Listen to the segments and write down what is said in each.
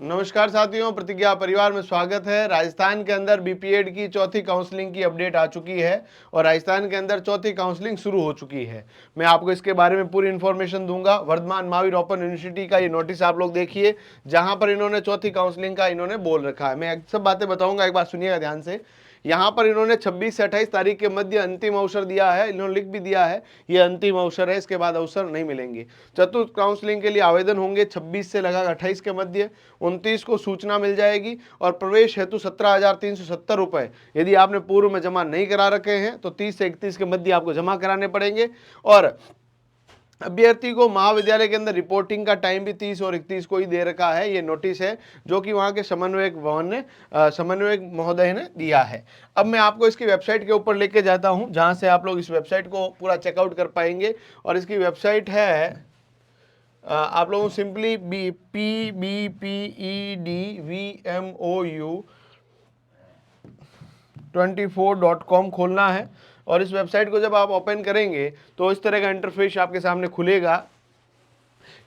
नमस्कार साथियों, प्रतिज्ञा परिवार में स्वागत है। राजस्थान के अंदर बीपीएड की चौथी काउंसलिंग की अपडेट आ चुकी है और राजस्थान के अंदर चौथी काउंसलिंग शुरू हो चुकी है। मैं आपको इसके बारे में पूरी इन्फॉर्मेशन दूंगा। वर्धमान महावीर ओपन यूनिवर्सिटी का ये नोटिस आप लोग देखिए, जहां पर इन्होंने चौथी काउंसलिंग का इन्होंने बोल रखा है। मैं सब बातें बताऊंगा, एक बात सुनिएगा ध्यान से। यहाँ पर इन्होंने 26 से 28 तारीख के मध्य अंतिम अवसर दिया है। इन्होंने लिख भी दिया है ये अंतिम अवसर है, इसके बाद अवसर नहीं मिलेंगे। चतुर्थ काउंसलिंग के लिए आवेदन होंगे 26 से लगा 28 के मध्य। 29 को सूचना मिल जाएगी और प्रवेश हेतु 17,370 रुपये यदि आपने पूर्व में जमा नहीं करा रखे हैं तो 30 से 31 के मध्य आपको जमा कराने पड़ेंगे। और अभ्यर्थी को महाविद्यालय के अंदर रिपोर्टिंग का टाइम भी 30 और 31 को ही दे रखा है। ये नोटिस है जो कि वहां के समन्वयक भवन ने समन्वयक महोदय ने दिया है। अब मैं आपको इसकी वेबसाइट के ऊपर लेके जाता हूं, जहां से आप लोग इस वेबसाइट को पूरा चेकआउट कर पाएंगे। और इसकी वेबसाइट है, आप लोगों को सिंपली PBPEDVMOU24.com खोलना है। और इस वेबसाइट को जब आप ओपन करेंगे तो इस तरह का इंटरफेस आपके सामने खुलेगा।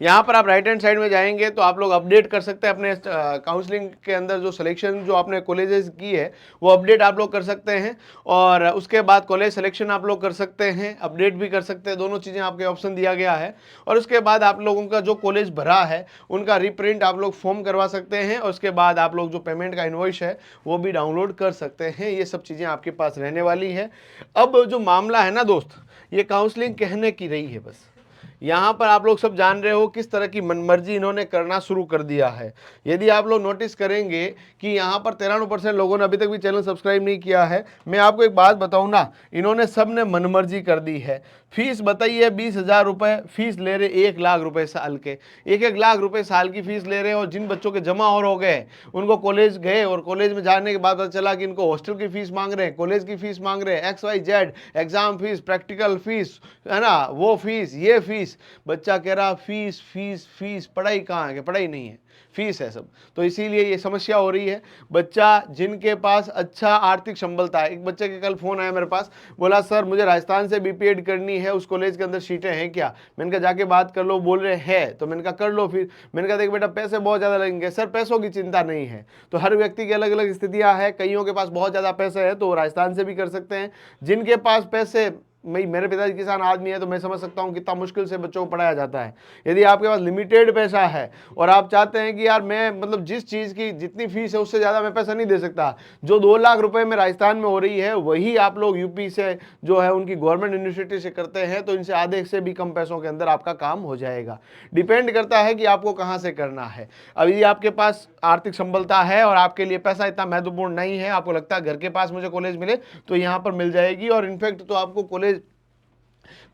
यहाँ पर आप राइट हैंड साइड में जाएंगे तो आप लोग अपडेट कर सकते हैं अपने काउंसलिंग के अंदर जो सिलेक्शन जो आपने कॉलेजेस की है वो अपडेट आप लोग कर सकते हैं। और उसके बाद कॉलेज सिलेक्शन आप लोग कर सकते हैं, अपडेट भी कर सकते हैं। दोनों चीज़ें आपके ऑप्शन दिया गया है। और उसके बाद आप लोगों का जो कॉलेज भरा है उनका रिप्रिंट आप लोग फॉर्म करवा सकते हैं। और उसके बाद आप लोग जो पेमेंट का इनवॉइस है वो भी डाउनलोड कर सकते हैं। ये सब चीज़ें आपके पास रहने वाली है। अब जो मामला है ना दोस्त, ये काउंसलिंग कहने की रही है बस। यहाँ पर आप लोग सब जान रहे हो किस तरह की मनमर्जी इन्होंने करना शुरू कर दिया है। यदि आप लोग नोटिस करेंगे कि यहाँ पर 93% लोगों ने अभी तक भी चैनल सब्सक्राइब नहीं किया है। मैं आपको एक बात बताऊँ ना, इन्होंने सब ने मनमर्जी कर दी है। फीस बताइए 20,000 रुपये फीस ले रहे, 1 लाख रुपए साल के, 1-1 लाख रुपए साल की फीस ले रहे हैं। और जिन बच्चों के जमा और हो गए उनको कॉलेज गए और कॉलेज में जाने के बाद पता चला कि इनको हॉस्टल की फीस मांग रहे हैं, कॉलेज की फीस मांग रहे हैं, XYZ, exam fees, practical fees, है ना, वो फीस, ये फीस। बच्चा कह रहा फीस फीस फीस, पढ़ाई कहाँ है? पढ़ाई नहीं है, फीस है सब। तो इसीलिए ये समस्या हो रही है। बच्चा जिनके पास अच्छा आर्थिक संबलता है, एक बच्चे के कल फोन आया मेरे पास, बोला सर मुझे राजस्थान से बीपीएड करनी है, उस कॉलेज के अंदर सीटें हैं क्या? मैंने कहा जाके बात कर लो, बोल रहे हैं। तो मैंने कहा कर लो फिर। मैंने कहा देख बेटा पैसे बहुत ज़्यादा लगेंगे। सर पैसों की चिंता नहीं है। तो हर व्यक्ति की अलग अलग स्थितियाँ हैं, कईयों के पास बहुत ज़्यादा पैसे हैं तो राजस्थान से भी कर सकते हैं। जिनके पास पैसे, मेरे पिताजी किसान आदमी है तो मैं समझ सकता हूँ कितना मुश्किल से बच्चों को पढ़ाया जाता है। यदि आपके पास लिमिटेड पैसा है और आप चाहते हैं कि यार मैं मतलब जिस चीज़ की जितनी फीस है उससे ज़्यादा मैं पैसा नहीं दे सकता, जो 2 लाख रुपए में राजस्थान में हो रही है वही आप लोग यूपी से जो है उनकी गवर्नमेंट यूनिवर्सिटी से करते हैं, तो इनसे आधे से भी कम पैसों के अंदर आपका काम हो जाएगा। डिपेंड करता है कि आपको कहाँ से करना है। अभी आपके पास आर्थिक संबलता है और आपके लिए पैसा इतना महत्वपूर्ण नहीं है, आपको लगता है घर के पास मुझे कॉलेज मिले तो यहाँ पर मिल जाएगी। और इनफैक्ट तो आपको कॉलेज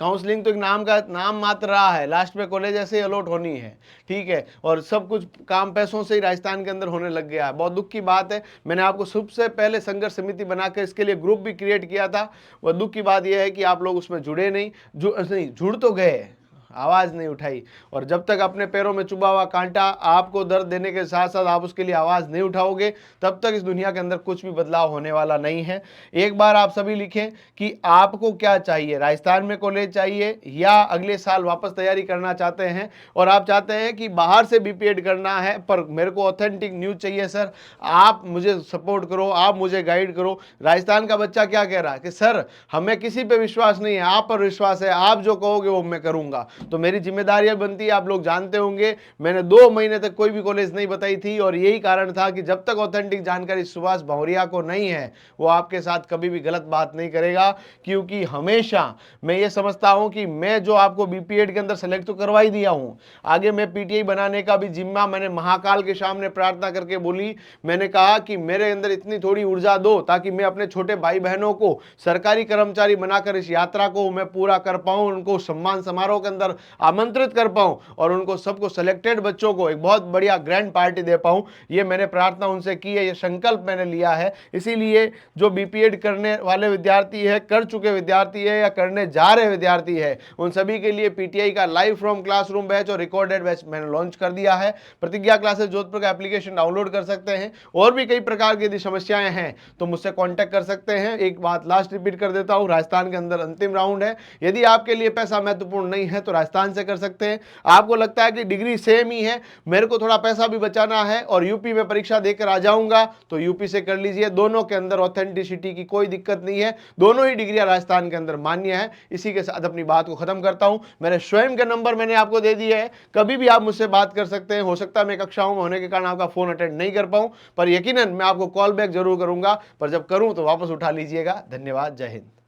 काउंसलिंग तो एक नाम मात्र रहा है, लास्ट में कॉलेज ऐसे ही अलॉट होनी है, ठीक है। और सब कुछ काम पैसों से ही राजस्थान के अंदर होने लग गया है। बहुत दुख की बात है। मैंने आपको सबसे पहले संघर्ष समिति बनाकर इसके लिए ग्रुप भी क्रिएट किया था। वह दुख की बात यह है कि आप लोग उसमें जुड़े नहीं, जुड़ तो गए, आवाज़ नहीं उठाई। और जब तक अपने पैरों में चुभा हुआ कांटा आपको दर्द देने के साथ साथ आप उसके लिए आवाज़ नहीं उठाओगे, तब तक इस दुनिया के अंदर कुछ भी बदलाव होने वाला नहीं है। एक बार आप सभी लिखें कि आपको क्या चाहिए, राजस्थान में कॉलेज चाहिए या अगले साल वापस तैयारी करना चाहते हैं और आप चाहते हैं कि बाहर से बीपीएड करना है पर मेरे को ऑथेंटिक न्यूज़ चाहिए। सर आप मुझे सपोर्ट करो, आप मुझे गाइड करो। राजस्थान का बच्चा क्या कह रहा है कि सर हमें किसी पे विश्वास नहीं है, आप पर विश्वास है, आप जो कहोगे वो मैं करूंगा। तो मेरी जिम्मेदारियां बनती है। आप लोग जानते होंगे मैंने 2 महीने तक कोई भी कॉलेज नहीं बताई थी और यही कारण था कि जब तक ऑथेंटिक जानकारी सुभाष भौरिया को नहीं है वो आपके साथ कभी भी गलत बात नहीं करेगा। क्योंकि हमेशा मैं ये समझता हूं कि मैं जो आपको बीपीएड के अंदर सेलेक्ट तो करवा ही दिया हूं, आगे मैं पीटीआई बनाने का भी जिम्मा मैंने महाकाल के सामने प्रार्थना करके बोली। मैंने कहा कि मेरे अंदर इतनी थोड़ी ऊर्जा दो ताकि मैं अपने छोटे भाई बहनों को सरकारी कर्मचारी बनाकर इस यात्रा को मैं पूरा कर पाऊं, उनको सम्मान समारोह के अंदर आमंत्रित कर पाऊं और उनको सबको सिलेक्टेड बच्चों को एक बहुत बढ़िया ग्रैंड पार्टी दे पाऊं। ये मैंने प्रार्थना उनसे की है, ये संकल्प मैंने लिया है। इसीलिए जो बीपीएड करने वाले विद्यार्थी है, कर चुके विद्यार्थी है या करने जा रहे विद्यार्थी है, उन सभी के लिए पीटीआई का लाइव फ्रॉम क्लासरूम बैच और रिकॉर्डेड बैच मैंने लॉन्च कर दिया है। प्रतिज्ञा क्लासेस जोधपुर का एप्लीकेशन डाउनलोड कर सकते हैं। और भी कई प्रकार की यदि समस्याएं हैं तो मुझसे कांटेक्ट कर सकते हैं। एक बात लास्ट रिपीट कर देता हूं, राजस्थान के अंदर अंतिम राउंड है। यदि आपके लिए पैसा महत्वपूर्ण नहीं है तो राजस्थान से कर सकते हैं। आपको लगता है कि डिग्री सेम ही है, मेरे को थोड़ा पैसा भी बचाना है और यूपी में परीक्षा देकर आ जाऊंगा, तो यूपी से कर लीजिए। दोनों के अंदर ऑथेंटिसिटी की कोई दिक्कत नहीं है, दोनों ही डिग्रियां राजस्थान के अंदर मान्य है। इसी के साथ अपनी बात को खत्म करता हूं। मेरे स्वयं के नंबर मैंने आपको दे दिए है, कभी भी आप मुझसे बात कर सकते हैं। हो सकता है मैं कक्षाओं में होने के कारण आपका फोन अटेंड नहीं कर पाऊं, पर यकीनन मैं आपको कॉल बैक जरूर करूंगा, पर जब करूं तो वापस उठा लीजिएगा। धन्यवाद, जय हिंद।